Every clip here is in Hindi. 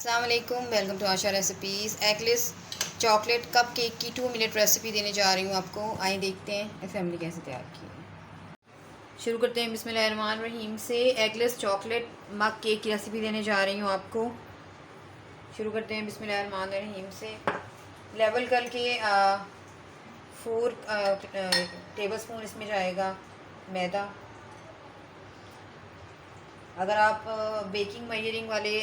अस्सलाम वालेकुम, welcome to Asha recipes. Eggless chocolate cup cake की 2 मिनट रेसिपी देने जा रही हूँ आपको। आइए देखते हैं असेंबली कैसे तैयार की है। शुरू करते हैं बिस्मिल्लाहिर्रहमानिर्रहीम से। एगलेस चॉकलेट मग केक की रेसिपी देने जा रही हूँ आपको। शुरू करते हैं बिस्मिल्लाहिर्रहमानिर्रहीम से। लेवल करके 4 टेबल स्पून इसमें जाएगा मैदा। अगर आप बेकिंग मेजरिंग वाले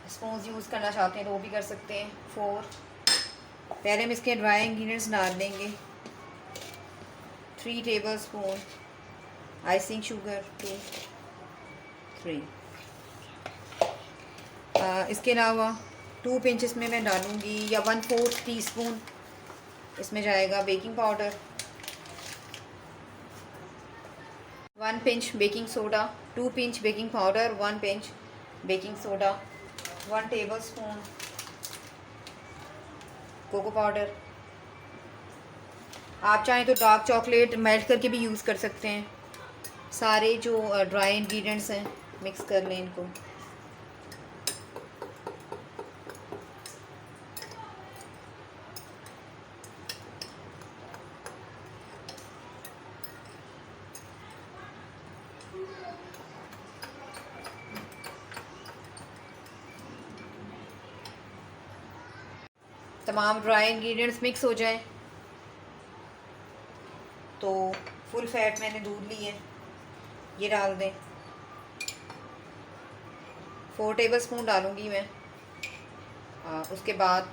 स्पून यूज़ करना चाहते हैं तो वो भी कर सकते हैं। 4। पहले हम इसके ड्राई इंग्रेडिएंट्स डाल देंगे। 3 टेबल स्पून आइसिंग शुगर 2 3। इसके अलावा 2 पिंच इसमें मैं डालूँगी या 1/4 टीस्पून इसमें जाएगा baking powder. 1 pinch baking soda, 2 pinch baking powder, 1 pinch baking soda, 1 table spoon cocoa powder. आप चाहें तो डार्क चॉकलेट मेल्ट करके भी यूज़ कर सकते हैं। सारे जो ड्राई इंग्रेडिएंट्स हैं मिक्स कर लें इनको। तमाम ड्राई इंग्रेडिएंट्स मिक्स हो जाएं तो फुल फैट मैंने दूध ली है, ये डाल दें। 4 टेबल स्पून डालूँगी मैं। उसके बाद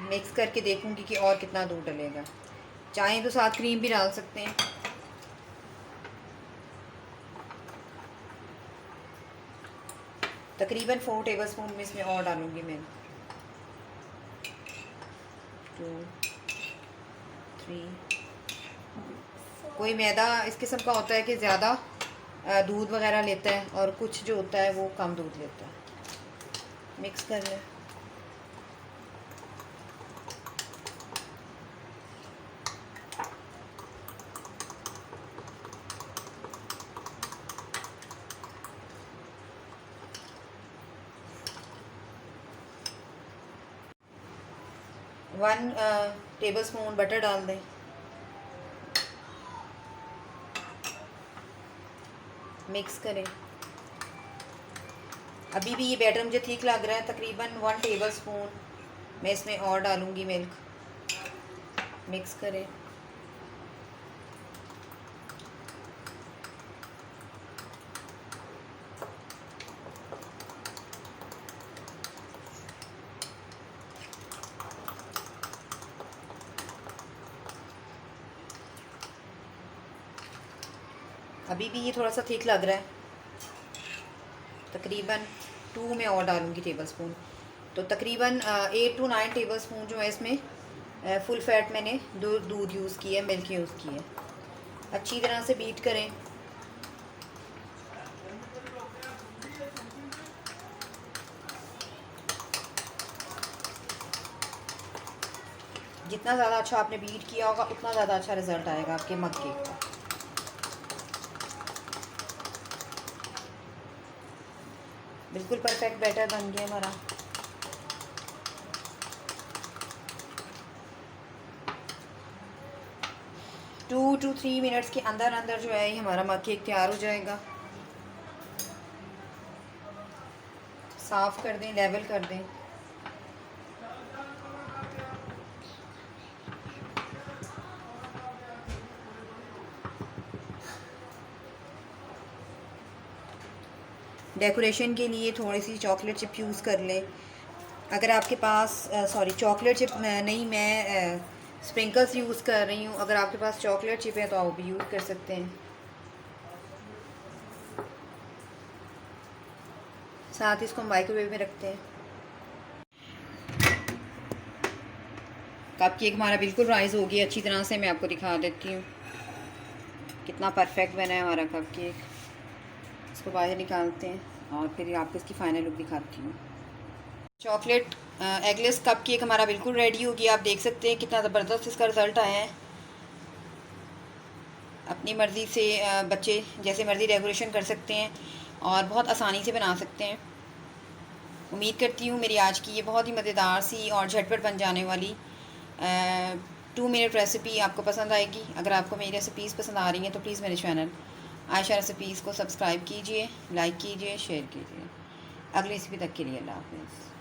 मिक्स करके देखूँगी कि और कितना दूध डलेगा। चाहें तो साथ क्रीम भी डाल सकते हैं। तकरीबन 4 टेबल स्पून में इसमें और डालूँगी मैं। 2 3। कोई मैदा इस किस्म का होता है कि ज़्यादा दूध वगैरह लेता है और कुछ जो होता है वो कम दूध लेता है। मिक्स कर लें। वन टेबल स्पून बटर डाल दें। मिक्स करें। अभी भी ये बैटर मुझे ठीक लग रहा है। तकरीबन 1 टेबल स्पून मैं इसमें और डालूँगी मिल्क। मिक्स करें। अभी भी ये थोड़ा सा ठीक लग रहा है। तकरीबन 2 में और डालूँगी टेबल स्पून। तो तकरीबन 8 to 9 टेबल स्पून जो है इसमें फुल फैट मैंने दूध यूज़ किया है, मिल्क यूज़ की है। अच्छी तरह से बीट करें। जितना ज़्यादा अच्छा आपने बीट किया होगा उतना ज़्यादा अच्छा रिज़ल्ट आएगा आपके मग केक का। बिल्कुल परफेक्ट बैटर बन गया हमारा। टू टू 3 मिनट्स के अंदर अंदर जो है ये हमारा मग केक तैयार हो जाएगा। साफ़ कर दें, लेवल कर दें। डेकोरेशन के लिए थोड़ी सी चॉकलेट चिप यूज़ कर लें। अगर आपके पास चॉकलेट चिप नहीं, मैं स्प्रिंकल्स यूज़ कर रही हूँ। अगर आपके पास चॉकलेट चिप है तो आप भी यूज़ कर सकते हैं। साथ ही इसको माइक्रोवेव में रखते हैं। कप केक हमारा बिल्कुल राइज़ हो गया अच्छी तरह से। मैं आपको दिखा देती हूँ कितना परफेक्ट बना है हमारा कप केक। इसको बाहर निकालते हैं और फिर आपको इसकी फ़ाइनल लुक दिखाती हूँ। चॉकलेट एगलेस कप केक हमारा बिल्कुल रेडी हो गया। आप देख सकते हैं कितना ज़बरदस्त इसका रिज़ल्ट आया है। अपनी मर्ज़ी से बच्चे जैसे मर्ज़ी डेकोरेशन कर सकते हैं और बहुत आसानी से बना सकते हैं। उम्मीद करती हूँ मेरी आज की ये बहुत ही मज़ेदार सी और झटपट बन जाने वाली 2 मिनट रेसिपी आपको पसंद आएगी। अगर आपको मेरी रेसिपीज़ पसंद आ रही हैं तो प्लीज़ मेरे चैनल आयशा रेसिपीज़ को सब्सक्राइब कीजिए, लाइक कीजिए, शेयर कीजिए। अगली रेसिपी तक के लिए अल्लाह हाफ़िज़।